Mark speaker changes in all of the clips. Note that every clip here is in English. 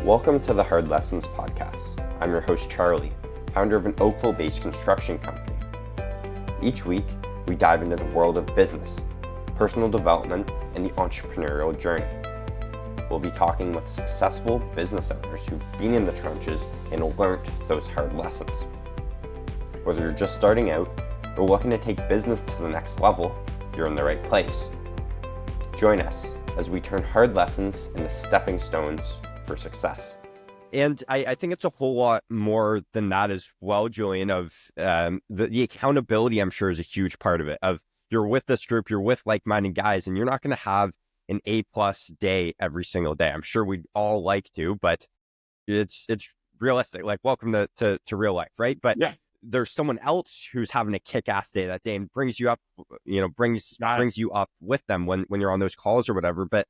Speaker 1: Welcome to the Hard Lessons podcast. I'm your host, Charlie, founder of an Oakville-based construction company. Each week, we dive into the world of business, personal development, and the entrepreneurial journey. We'll be talking with successful business owners who've been in the trenches and learned those hard lessons. Whether you're just starting out or looking to take business to the next level, you're in the right place. Join us as we turn hard lessons into stepping stones for success.
Speaker 2: And I think it's a whole lot more than that as well, Julian, of the accountability, I'm sure, is a huge part of it. Of you're with this group, you're with like-minded guys, and you're not going to have an A-plus day every single day. I'm sure we'd all like to, but it's realistic. Like, welcome to real life, right? But yeah, there's someone else who's having a kick-ass day that day and brings you up, brings you up with them when you're on those calls or whatever. But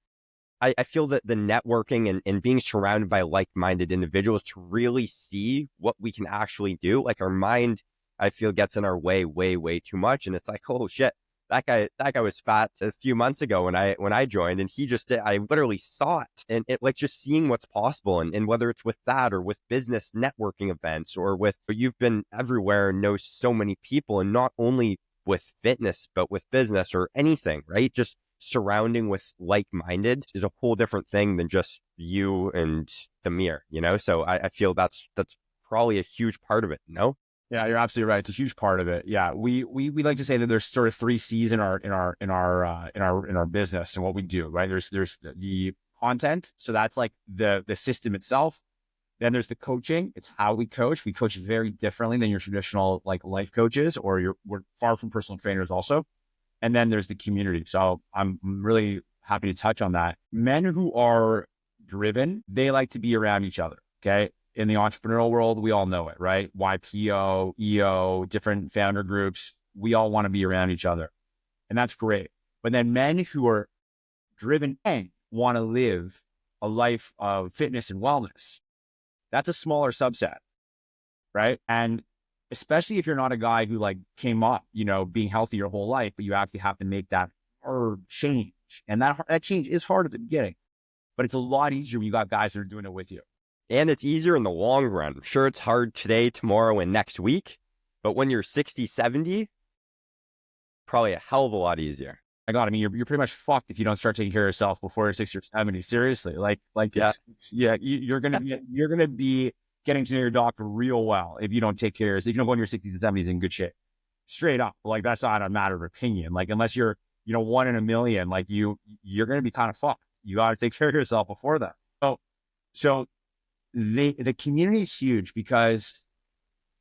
Speaker 2: I feel that the networking and being surrounded by like-minded individuals to really see what we can actually do, like our mind, I feel, gets in our way way too much. And it's like, oh shit, that guy was fat a few months ago when I joined, and he just did, I literally saw it. And it, like, just seeing what's possible, and whether it's with that or with business networking events or with, you've been everywhere and know so many people, and not only with fitness, but with business or anything, right? Just surrounding with like-minded is a whole different thing than just you and the mirror, So I feel that's probably a huge part of it. No?
Speaker 3: Yeah, you're absolutely right. It's a huge part of it. Yeah, we like to say that there's sort of 3 C's in our business and what we do, right? There's the content, so that's like the system itself. Then there's the coaching. It's how we coach. We coach very differently than your traditional like life coaches, or we're far from personal trainers also. And then there's the community. So I'm really happy to touch on that. Men who are driven, they like to be around each other. Okay. In the entrepreneurial world, we all know it, right? YPO, EO, different founder groups. We all want to be around each other. And that's great. But then men who are driven and want to live a life of fitness and wellness, that's a smaller subset, right? And especially if you're not a guy who like came up, being healthy your whole life, but you actually have to make that hard change. And that change is hard at the beginning, but it's a lot easier when you got guys that are doing it with you.
Speaker 2: And it's easier in the long run. Sure, it's hard today, tomorrow, and next week, but when you're 60, 70, probably a hell of a lot easier.
Speaker 3: You're pretty much fucked if you don't start taking care of yourself before you're 60 or 70. Seriously. You're going to be getting to know your doctor real well if you don't take care of yourself. If you don't go in your 60s and 70s in good shape, straight up. Like, that's not a matter of opinion. Like, unless you're, 1 in a million, like you're going to be kind of fucked. You got to take care of yourself before that. So the community is huge because,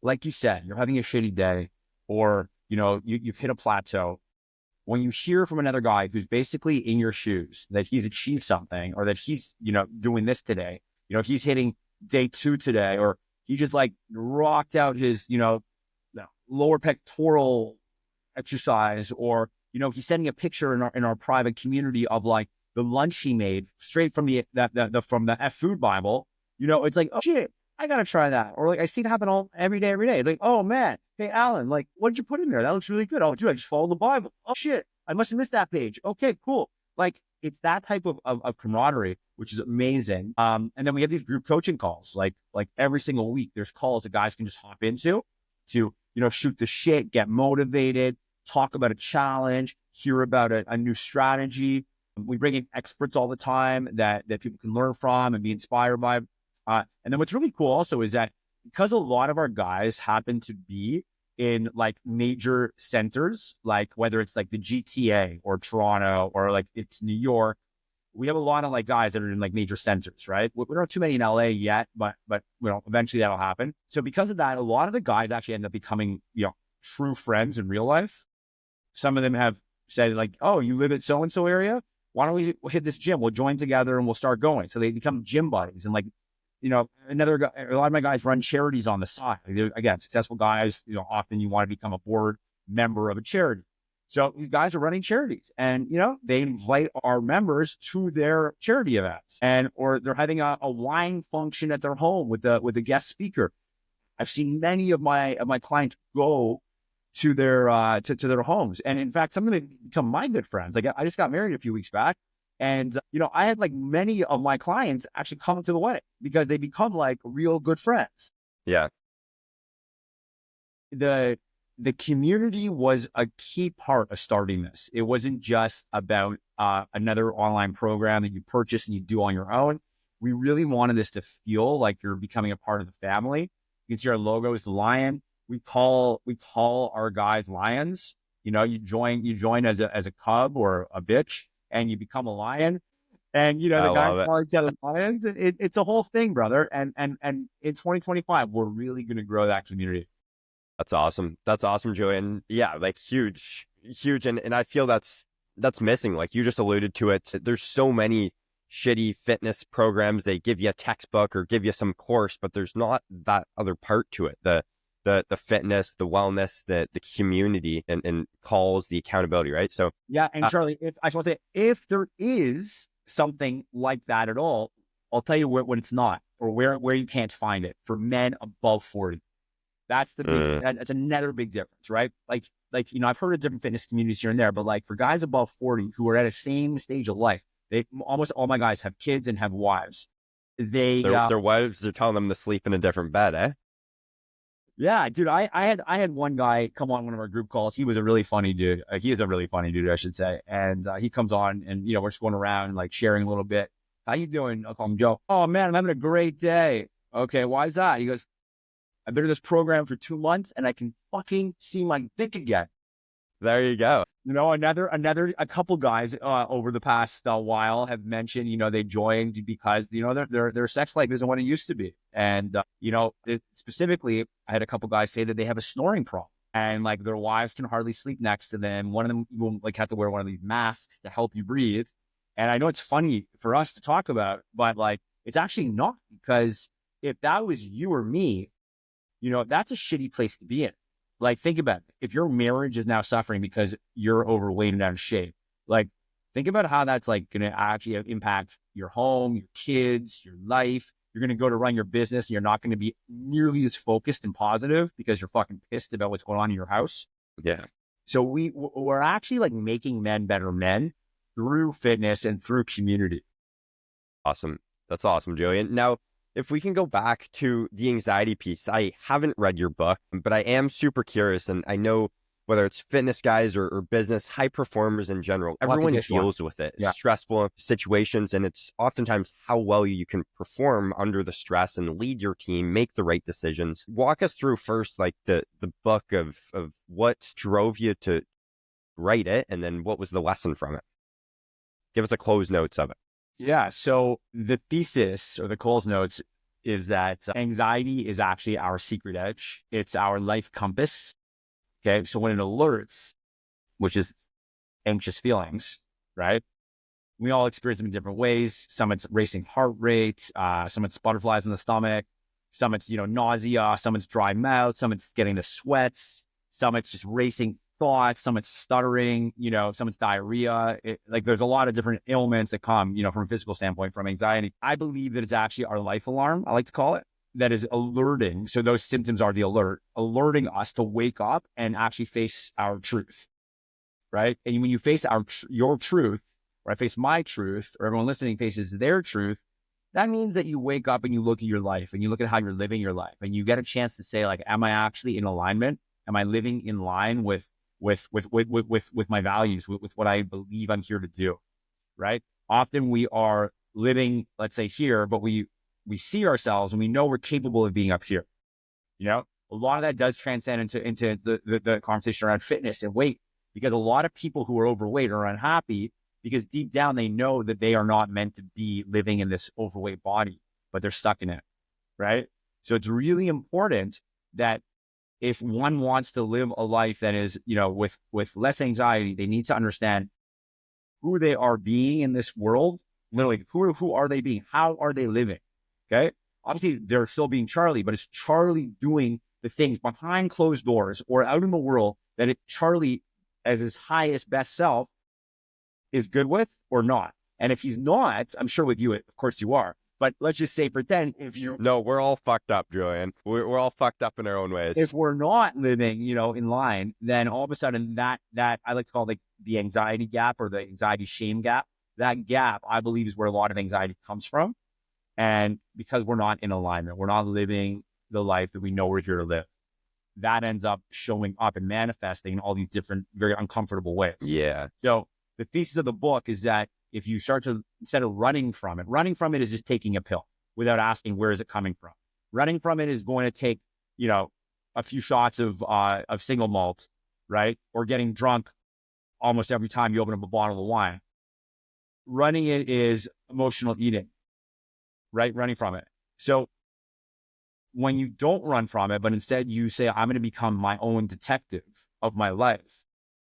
Speaker 3: like you said, you're having a shitty day, or, you've hit a plateau. When you hear from another guy who's basically in your shoes, that he's achieved something, or that he's, doing this today, he's hitting day 2 today, or he just like rocked out his, lower pectoral exercise, or, he's sending a picture in our private community of like the lunch he made straight from from the F Food Bible. It's like, oh shit, I got to try that. Or like, I see it happen every day. It's like, oh man, hey Alan, like, what did you put in there? That looks really good. Oh dude, I just followed the Bible. Oh shit, I must have missed that page. Okay, cool. Like, it's that type of camaraderie, which is amazing. And then we have these group coaching calls, like every single week. There's calls that guys can just hop into to, shoot the shit, get motivated, talk about a challenge, hear about a new strategy. We bring in experts all the time that people can learn from and be inspired by. And then what's really cool also is that because a lot of our guys happen to be in like major centers, like whether it's like the GTA or Toronto or like it's New York, we have a lot of like guys that are in like major centers, right? We don't have too many in LA yet, but eventually that'll happen. So because of that, a lot of the guys actually end up becoming, true friends in real life. Some of them have said like, oh, you live at so-and-so area? Why don't we hit this gym? We'll join together and we'll start going. So they become gym buddies. And like, another guy, a lot of my guys run charities on the side. Again, successful guys, often you want to become a board member of a charity. So these guys are running charities, and, they invite our members to their charity events, or they're having a wine function at their home with a guest speaker. I've seen many of my clients go to their homes. And in fact, some of them have become my good friends. Like, I just got married a few weeks back, And, I had like many of my clients actually come to the wedding because they become like real good friends.
Speaker 2: Yeah.
Speaker 3: The community was a key part of starting this. It wasn't just about another online program that you purchase and you do on your own. We really wanted this to feel like you're becoming a part of the family. You can see our logo is the lion. We call our guys lions. You join as a cub or a bitch, and you become a lion. And the guys call each other lions. It's a whole thing, brother. And in 2025, we're really going to grow that community.
Speaker 2: That's awesome. That's awesome, Julian. Yeah, like huge. And I feel that's missing. Like you just alluded to it. There's so many shitty fitness programs. They give you a textbook or give you some course, but there's not that other part to it. The fitness, the wellness, the community and calls, the accountability, right? So
Speaker 3: yeah. And Charlie, if there is something like that at all, I'll tell you when it's not, or where you can't find it for men above 40. That's the big, that's another big difference, right? Like, I've heard of different fitness communities here and there, but like for guys above 40 who are at a same stage of life, almost all my guys have kids and have wives.
Speaker 2: Their wives are telling them to sleep in a different bed, eh?
Speaker 3: Yeah, dude, I had one guy come on one of our group calls. He was a really funny dude. He is a really funny dude, I should say. And he comes on and, we're just going around like sharing a little bit. How you doing? I'll call him Joe. Oh man, I'm having a great day. Okay, why is that? He goes, I've been in this program for 2 months and I can fucking see my dick again.
Speaker 2: There you go.
Speaker 3: A couple guys over the past while have mentioned, they joined because, their sex life isn't what it used to be. And, specifically, I had a couple guys say that they have a snoring problem and like their wives can hardly sleep next to them. One of them will like have to wear one of these masks to help you breathe. And I know it's funny for us to talk about, but like, it's actually not, because if that was you or me, that's a shitty place to be in. Like, think about it. If your marriage is now suffering because you're overweight and out of shape, like, think about how that's like going to actually impact your home, your kids, your life. You're going to go to run your business and you're not going to be nearly as focused and positive because you're fucking pissed about what's going on in your house.
Speaker 2: Yeah.
Speaker 3: So we're actually like making men better men through fitness and through community.
Speaker 2: Awesome. That's awesome, Julian. Now, if we can go back to the anxiety piece, I haven't read your book, but I am super curious. And I know whether it's fitness guys or business, high performers in general, everyone deals with it. Yeah. Stressful situations. And it's oftentimes how well you can perform under the stress and lead your team, make the right decisions. Walk us through first, like the book of what drove you to write it. And then what was the lesson from it? Give us the close notes of it.
Speaker 3: Yeah. So the thesis or the Coles notes is that anxiety is actually our secret edge. It's our life compass. Okay. So when it alerts, which is anxious feelings, right? We all experience them in different ways. Some it's racing heart rate. Some it's butterflies in the stomach. Some it's, nausea. Some it's dry mouth. Some it's getting the sweats. Some it's just racing thoughts, some it's stuttering, some it's diarrhea. There's a lot of different ailments that come, from a physical standpoint from anxiety. I believe that it's actually our life alarm, I like to call it, that is alerting. So those symptoms are the alerting us to wake up and actually face our truth, right? And when you face your truth, or I face my truth, or everyone listening faces their truth, that means that you wake up and you look at your life and you look at how you're living your life and you get a chance to say, like, am I actually in alignment? Am I living in line with my values, with what I believe I'm here to do, right? Often we are living, let's say here, but we see ourselves and we know we're capable of being up here. A lot of that does transcend into the conversation around fitness and weight, because a lot of people who are overweight are unhappy because deep down they know that they are not meant to be living in this overweight body, but they're stuck in it, right? So it's really important that if one wants to live a life that is, with less anxiety, they need to understand who they are being in this world. Literally, who are they being? How are they living? Okay. Obviously, they're still being Charlie, but is Charlie doing the things behind closed doors or out in the world that Charlie, as his highest, best self, is good with or not? And if he's not, I'm sure with you, of course you are. But let's just say, pretend if you...
Speaker 2: No, we're all fucked up, Julian. We're all fucked up in our own ways.
Speaker 3: If we're not living, in line, then all of a sudden that I like to call like the anxiety gap or the anxiety shame gap, that gap, I believe, is where a lot of anxiety comes from. And because we're not in alignment, we're not living the life that we know we're here to live. That ends up showing up and manifesting in all these different, very uncomfortable ways.
Speaker 2: Yeah.
Speaker 3: So the thesis of the book is that if you start to, instead of running from it is just taking a pill without asking, where is it coming from? Running from it is going to take, a few shots of single malt, right? Or getting drunk almost every time you open up a bottle of wine. Running it is emotional eating, right? Running from it. So when you don't run from it, but instead you say, I'm going to become my own detective of my life.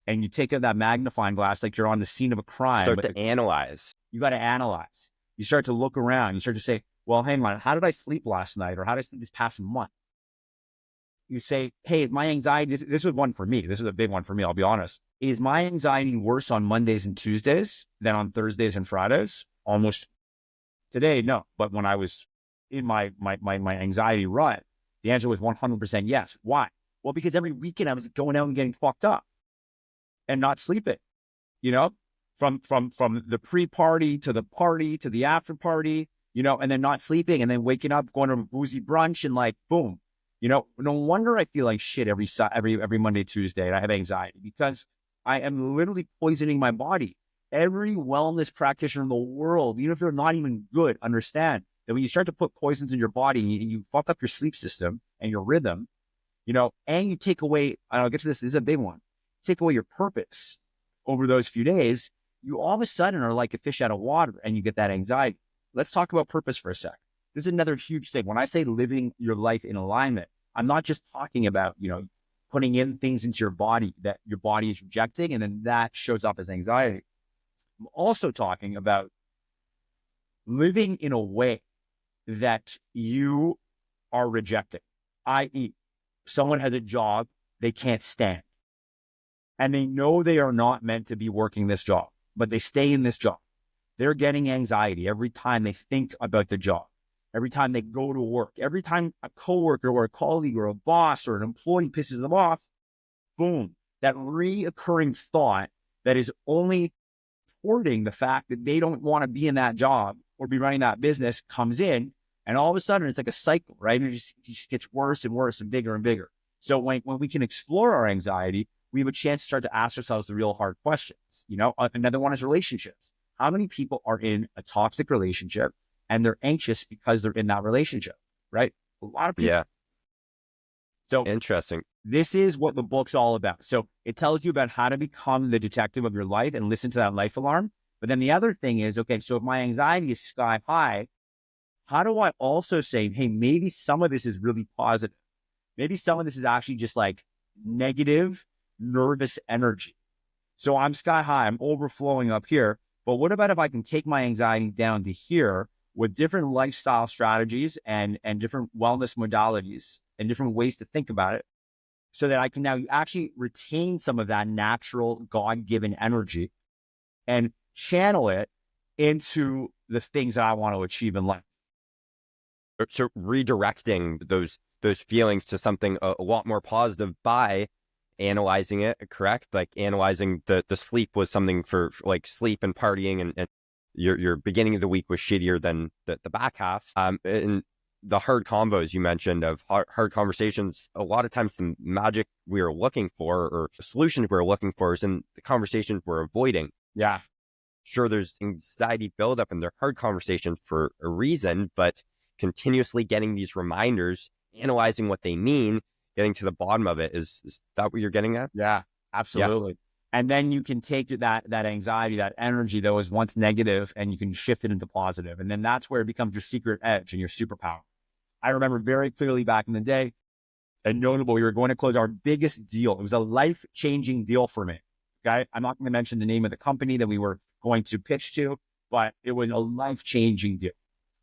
Speaker 3: And you take out that magnifying glass like you're on the scene of a crime.
Speaker 2: Start to analyze.
Speaker 3: You got to analyze. You start to look around. You start to say, well, hang on, how did I sleep last night? Or how did I sleep this past month? You say, hey, is my anxiety, this was one for me. This is a big one for me, I'll be honest. Is my anxiety worse on Mondays and Tuesdays than on Thursdays and Fridays? Almost today, no. But when I was in my anxiety rut, the answer was 100% yes. Why? Well, because every weekend I was going out and getting fucked up and not sleeping, from the pre-party to the after party, and then not sleeping and then waking up, going to a boozy brunch and like, boom, no wonder I feel like shit every Monday, Tuesday, and I have anxiety because I am literally poisoning my body. Every wellness practitioner in the world, even if they're not even good, understand that when you start to put poisons in your body and you fuck up your sleep system and your rhythm, and you take away, and I'll get to this is a big one, take away your purpose over those few days, you all of a sudden are like a fish out of water and you get that anxiety. Let's talk about purpose for a sec. This is another huge thing. When I say living your life in alignment, I'm not just talking about, putting in things into your body that your body is rejecting and then that shows up as anxiety. I'm also talking about living in a way that you are rejecting, i.e., someone has a job they can't stand and they know they are not meant to be working this job, but they stay in this job. They're getting anxiety every time they think about the job, every time they go to work, every time a coworker or a colleague or a boss or an employee pisses them off, boom, that reoccurring thought that is only supporting the fact that they don't want to be in that job or be running that business comes in. And all of a sudden it's like a cycle, right? And it just gets worse and worse and bigger and bigger. So when we can explore our anxiety, we have a chance to start to ask ourselves the real hard questions. Another one is relationships. How many people are in a toxic relationship and they're anxious because they're in that relationship, right? A lot of people.
Speaker 2: Yeah.
Speaker 3: So
Speaker 2: interesting.
Speaker 3: This is what the book's all about. So it tells you about how to become the detective of your life and listen to that life alarm. But then the other thing is, okay, so if my anxiety is sky high, how do I also say, hey, maybe some of this is really positive. Maybe some of this is actually just like negative, nervous energy. So I'm sky high, I'm overflowing up here. But what about if I can take my anxiety down to here with different lifestyle strategies and different wellness modalities and different ways to think about it so that I can now actually retain some of that natural God-given energy and channel it into the things that I want to achieve in life.
Speaker 2: So redirecting those feelings to something a lot more positive by analyzing it, correct? Like analyzing the sleep was something for like sleep and partying and your beginning of the week was shittier than the back half. And the hard convos you mentioned of hard conversations, a lot of times the magic we are looking for or the solutions we're looking for is in the conversations we're avoiding.
Speaker 3: Yeah.
Speaker 2: Sure, there's anxiety buildup and they're hard conversations for a reason, but continuously getting these reminders, analyzing what they mean, getting to the bottom of it. Is that what you're getting at?
Speaker 3: Yeah, absolutely. Yeah. And then you can take that anxiety, that energy that was once negative, and you can shift it into positive. And then that's where it becomes your secret edge and your superpower. I remember very clearly back in the day, and notable, we were going to close our biggest deal. It was a life-changing deal for me. Okay. I'm not going to mention the name of the company that we were going to pitch to, but it was a life-changing deal.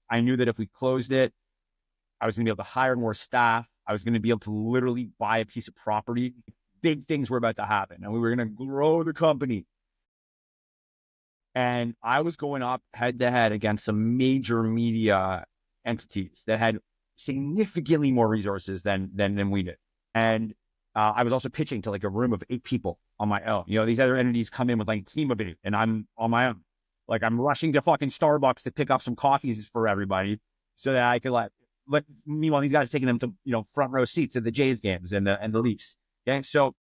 Speaker 3: I knew that if we closed it, I was going to be able to hire more staff. I was going to be able to literally buy a piece of property. Big things were about to happen, and we were going to grow the company. And I was going up head to head against some major media entities that had significantly more resources than we did. And I was also pitching to like a room of 8 people on my own. These other entities come in with like a team of 8, and I'm on my own. Like I'm rushing to fucking Starbucks to pick up some coffees for everybody so that I could meanwhile, these guys are taking them to, front row seats at the Jays games and the Leafs. Okay. So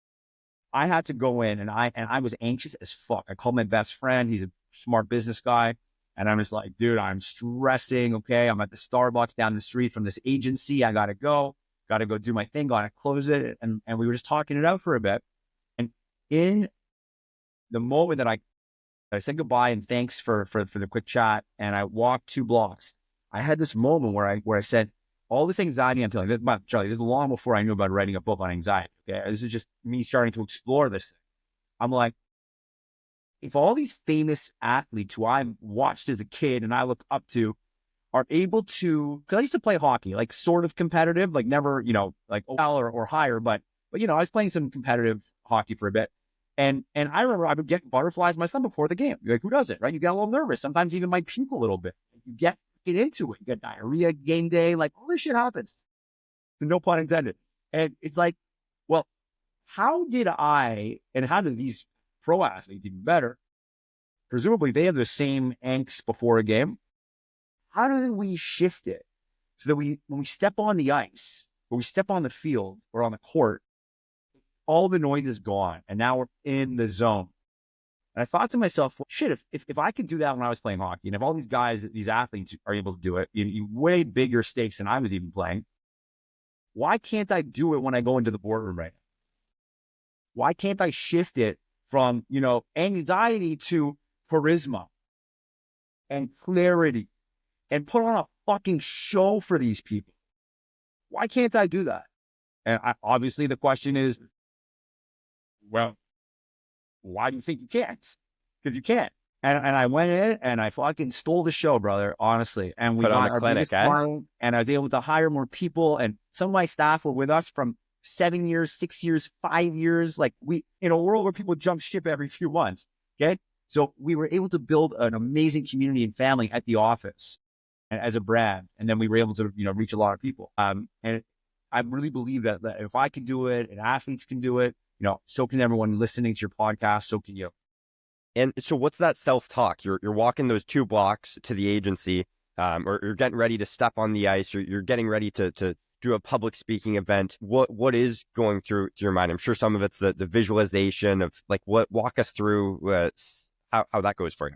Speaker 3: I had to go in and I was anxious as fuck. I called my best friend. He's a smart business guy. And I'm just like, dude, I'm stressing. Okay. I'm at the Starbucks down the street from this agency. I got to go do my thing. Got to close it. And we were just talking it out for a bit. And in the moment that I said goodbye and thanks for the quick chat, and I walked 2 blocks, I had this moment where I said, all this anxiety I'm feeling, Charlie, this is long before I knew about writing a book on anxiety. Okay. This is just me starting to explore this thing. I'm like, if all these famous athletes who I watched as a kid and I look up to are able to, because I used to play hockey, like sort of competitive, like never, like OL or higher, but I was playing some competitive hockey for a bit. And I remember I would get butterflies myself before the game. You're like, who does it, right? You get a little nervous. Sometimes even might puke a little bit. You get into it. You get diarrhea game day, like all this shit happens. No pun intended. And it's like, well, how did these pro athletes even better? Presumably they have the same angst before a game. How do we shift it so that when we step on the ice, or we step on the field or on the court, all the noise is gone and now we're in the zone? And I thought to myself, well, shit, if I could do that when I was playing hockey, and if all these guys, these athletes are able to do it in way bigger stakes than I was even playing, why can't I do it when I go into the boardroom right now? Why can't I shift it from, anxiety to charisma and clarity and put on a fucking show for these people? Why can't I do that? And obviously the question is, well, why do you think you can't? Because you can't. And I went in and I fucking stole the show, brother, honestly. And we got our biggest client, and I was able to hire more people. And some of my staff were with us from 7 years, 6 years, 5 years. Like in a world where people jump ship every few months. Okay. So we were able to build an amazing community and family at the office as a brand. And then we were able to, reach a lot of people. And I really believe that if I can do it and athletes can do it, so can everyone listening to your podcast. So can you.
Speaker 2: And so what's that self-talk? You're walking those 2 blocks to the agency, or you're getting ready to step on the ice, or you're getting ready to do a public speaking event. What is going through your mind? I'm sure some of it's the visualization of like walk us through how that goes for you.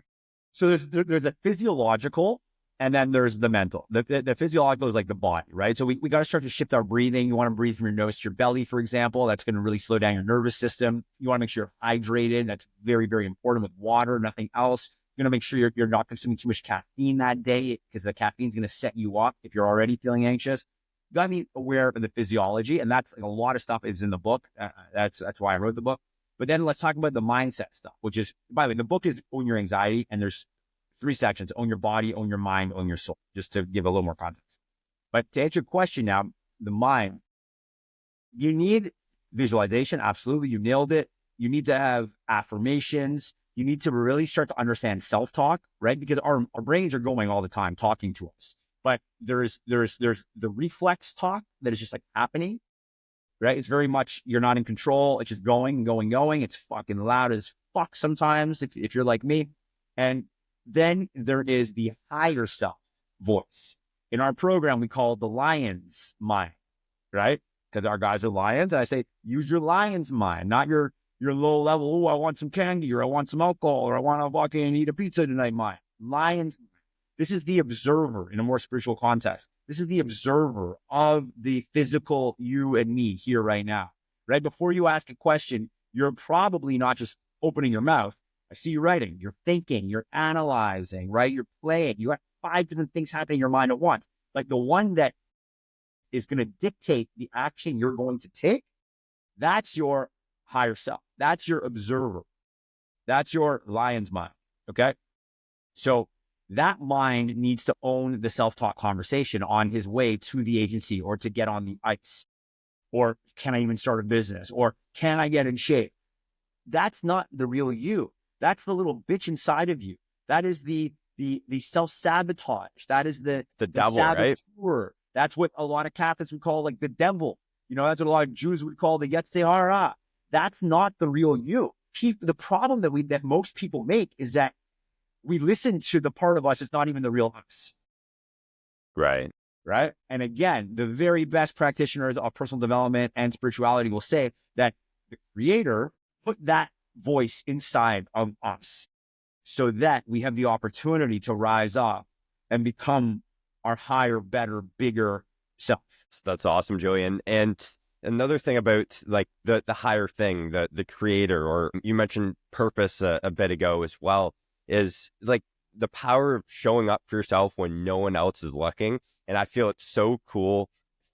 Speaker 3: So there's a physiological, and then there's the mental. The physiological is like the body, right? So we got to start to shift our breathing. You want to breathe from your nose to your belly, for example. That's going to really slow down your nervous system. You want to make sure you're hydrated. That's very, very important, with water, nothing else. You're going to make sure you're not consuming too much caffeine that day, because the caffeine is going to set you up if you're already feeling anxious. You got to be aware of the physiology, and that's like a lot of stuff is in the book. That's why I wrote the book. But then let's talk about the mindset stuff, which is, by the way, the book is Own Your Anxiety, and there's 3 sections: own your body, own your mind, own your soul, just to give a little more context. But to answer your question now, the mind, you need visualization. Absolutely. You nailed it. You need to have affirmations. You need to really start to understand self-talk, right? Because our brains are going all the time talking to us, but there's the reflex talk that is just like happening, right? It's very much, you're not in control. It's just going. It's fucking loud as fuck sometimes if you're like me. And then there is the higher self voice. In our program, we call it the lion's mind, right? Because our guys are lions. And I say, use your lion's mind, not your low level, oh, I want some candy, or I want some alcohol, or I want to walk in and eat a pizza tonight mind. Lion's mind. This is the observer in a more spiritual context. This is the observer of the physical you and me here right now, right? Before you ask a question, you're probably not just opening your mouth. I see you writing, you're thinking, you're analyzing, right? You're playing. You have 5 different things happening in your mind at once. Like the one that is going to dictate the action you're going to take, that's your higher self. That's your observer. That's your lion's mind, okay? So that mind needs to own the self-talk conversation on his way to the agency, or to get on the ice, or can I even start a business, or can I get in shape? That's not the real you. That's the little bitch inside of you. That is the self-sabotage. That is the
Speaker 2: devil,
Speaker 3: saboteur.
Speaker 2: right?
Speaker 3: That's what a lot of Catholics would call like the devil. That's what a lot of Jews would call the Yetzer Hara. That's not the real you. The problem that most people make is that we listen to the part of us that's not even the real us.
Speaker 2: Right.
Speaker 3: Right. And again, the very best practitioners of personal development and spirituality will say that the creator put that voice inside of us so that we have the opportunity to rise up and become our higher, better, bigger self.
Speaker 2: That's awesome, Julian. And another thing about like the higher thing, the creator, or you mentioned purpose a bit ago as well, is like the power of showing up for yourself when no one else is looking. And I feel it's so cool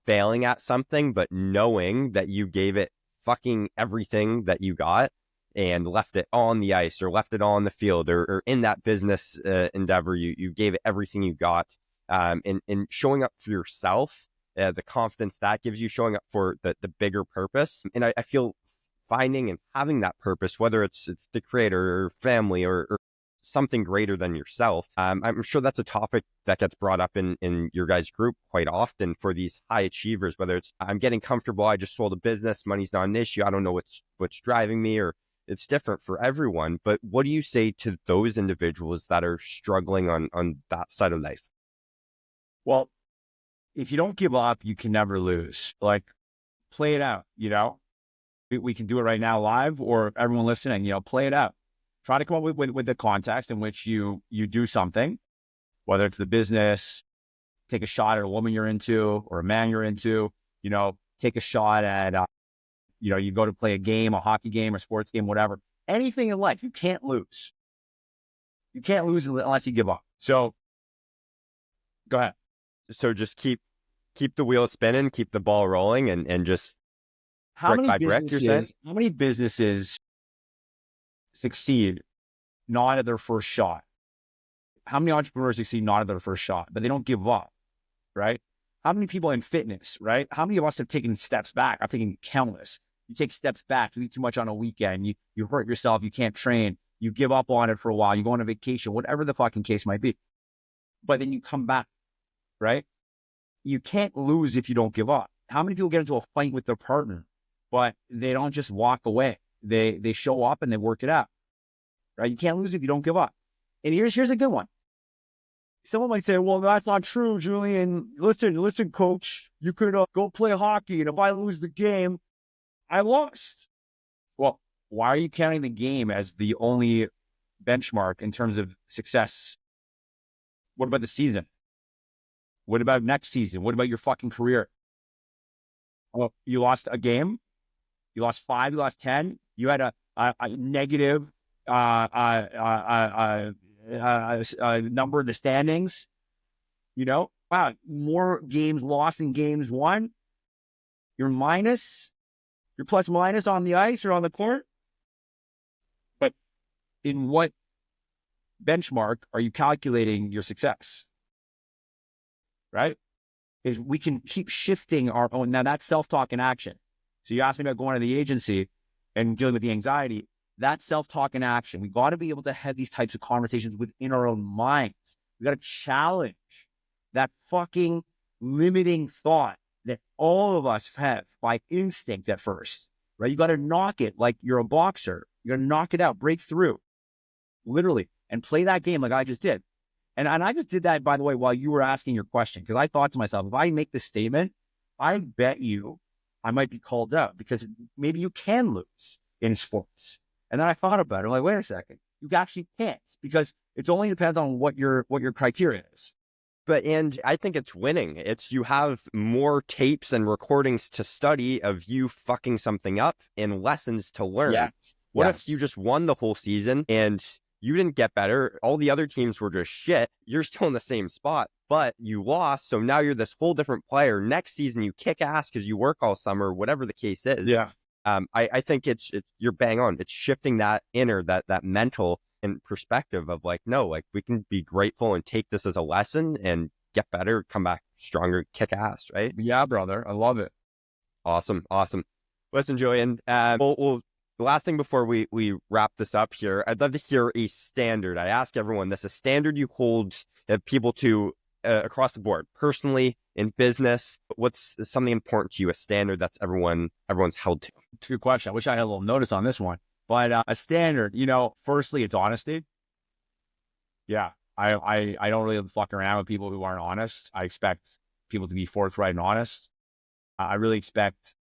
Speaker 2: failing at something, but knowing that you gave it fucking everything that you got and left it on the ice or left it on the field or in that business endeavor, you gave it everything you got. And showing up for yourself, the confidence that gives you, showing up for the bigger purpose. And I feel finding and having that purpose, whether it's the creator or family or something greater than yourself. I'm sure that's a topic that gets brought up in your guys' group quite often for these high achievers, whether it's I'm getting comfortable, I just sold a business, money's not an issue, I don't know what's driving me, or it's different for everyone. But what do you say to those individuals that are struggling on that side of life?
Speaker 3: Well, if you don't give up, you can never lose. Like, play it out, we can do it right now live, or everyone listening, play it out. Try to come up with the context in which you do something, whether it's the business, take a shot at a woman you're into or a man you're into, take a shot at, you go to play a game, a hockey game, a sports game, whatever. Anything in life, you can't lose. You can't lose unless you give up. So go ahead.
Speaker 2: So just keep the wheel spinning, keep the ball rolling, and just
Speaker 3: how
Speaker 2: brick by brick, you're saying?
Speaker 3: How many businesses succeed not at their first shot? How many entrepreneurs succeed not at their first shot, but they don't give up, right? How many people in fitness, right? How many of us have taken steps back? I've taken countless. You take steps back, you eat too much on a weekend, you hurt yourself, you can't train, you give up on it for a while, you go on a vacation, whatever the fucking case might be. But then you come back, right? You can't lose if you don't give up. How many people get into a fight with their partner, but they don't just walk away? They show up and they work it out, right? You can't lose if you don't give up. And here's a good one. Someone might say, well, that's not true, Julian. Listen, coach, you could go play hockey, and if I lose the game, I lost. Well, why are you counting the game as the only benchmark in terms of success? What about the season? What about next season? What about your fucking career? Well, you lost a game. You lost 5, you lost 10. You had a negative number in the standings. Wow, more games lost than games won. You're plus minus on the ice or on the court. But in what benchmark are you calculating your success? Right? Is we can keep shifting our own. Now that's self-talk in action. So you asked me about going to the agency and dealing with the anxiety. That's self-talk in action. We got to be able to have these types of conversations within our own minds. We got to challenge that fucking limiting thought that all of us have by instinct at first, right? You got to knock it like you're a boxer. You got to knock it out, break through, literally, and play that game like I just did. And I just did that, by the way, while you were asking your question, because I thought to myself, if I make this statement, I bet you I might be called out because maybe you can lose in sports. And then I thought about it. I'm like, wait a second, you actually can't, because it only depends on what your criteria is.
Speaker 2: And I think it's winning. It's you have more tapes and recordings to study of you fucking something up and lessons to learn.
Speaker 3: Yes.
Speaker 2: What if you just won the whole season and you didn't get better? All the other teams were just shit. You're still in the same spot, but you lost. So now you're this whole different player. Next season, you kick ass because you work all summer, whatever the case is.
Speaker 3: Yeah.
Speaker 2: I think it's you're bang on. It's shifting that inner, that mental and perspective of like, no, like we can be grateful and take this as a lesson and get better, come back stronger, kick ass, right?
Speaker 3: Yeah, brother. I love it.
Speaker 2: Awesome. Listen, Julian, we'll the last thing before we wrap this up here, I'd love to hear a standard. I ask everyone this, a standard you hold people to across the board, personally, in business. What's something important to you, a standard that's everyone's held to?
Speaker 3: It's a good question. I wish I had a little notice on this one. But a standard, firstly, it's honesty. Yeah. I don't really fuck around with people who aren't honest. I expect people to be forthright and honest. I really expect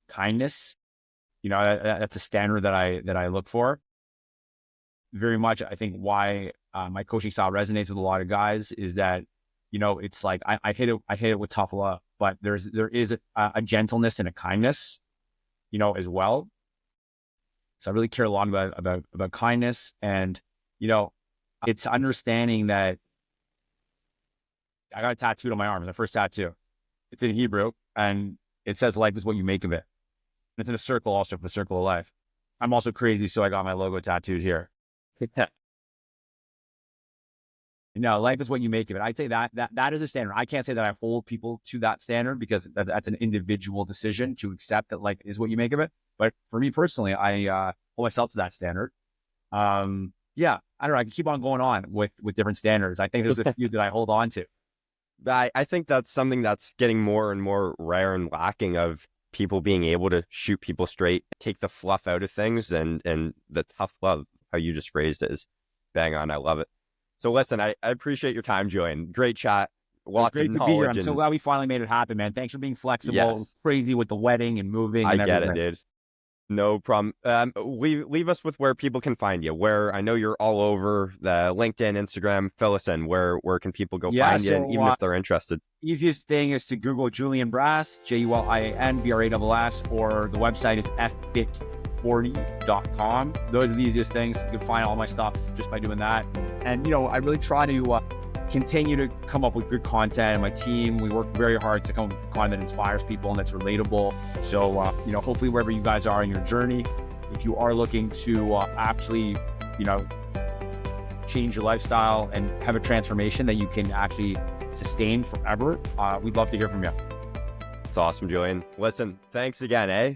Speaker 3: kindness. That's a standard that I look for very much. I think why my coaching style resonates with a lot of guys is that, it's like I hit it with tough love, but there is a gentleness and a kindness, as well. So I really care a lot about kindness, and, it's understanding that I got a tattooed on my arm, the first tattoo. It's in Hebrew, and it says life is what you make of it. And it's in a circle also, for the circle of life. I'm also crazy, so I got my logo tattooed here. Life is what you make of it. I'd say that is a standard. I can't say that I hold people to that standard, because that's an individual decision to accept that life is what you make of it. But for me personally, I hold myself to that standard. Yeah, I don't know. I can keep on going on with different standards. I think there's a few that I hold on to.
Speaker 2: I think that's something that's getting more and more rare and lacking, of people being able to shoot people straight, take the fluff out of things, and the tough love, how you just phrased it, is bang on. I love it. So listen, I appreciate your time, Julian. Great chat. Lots of knowledge.
Speaker 3: I'm so glad we finally made it happen, man. Thanks for being flexible.
Speaker 2: Yes.
Speaker 3: Crazy with the wedding and moving.
Speaker 2: I
Speaker 3: and
Speaker 2: get
Speaker 3: everything.
Speaker 2: it, dude. No problem. Leave us with where people can find you. Where, I know you're all over the LinkedIn, Instagram. Fill us in. Where can people go find you, and even if they're interested?
Speaker 3: Easiest thing is to Google Julian Brass, JulianBrass, or the website is fbit40.com. Those are the easiest things. You can find all my stuff just by doing that. And, I really try to continue to come up with good content. And my team, we work very hard to come up with content that inspires people and that's relatable. So, hopefully wherever you guys are in your journey, if you are looking to actually, change your lifestyle and have a transformation that you can actually sustain forever, we'd love to hear from you.
Speaker 2: It's awesome, Julian. Listen, thanks again, eh?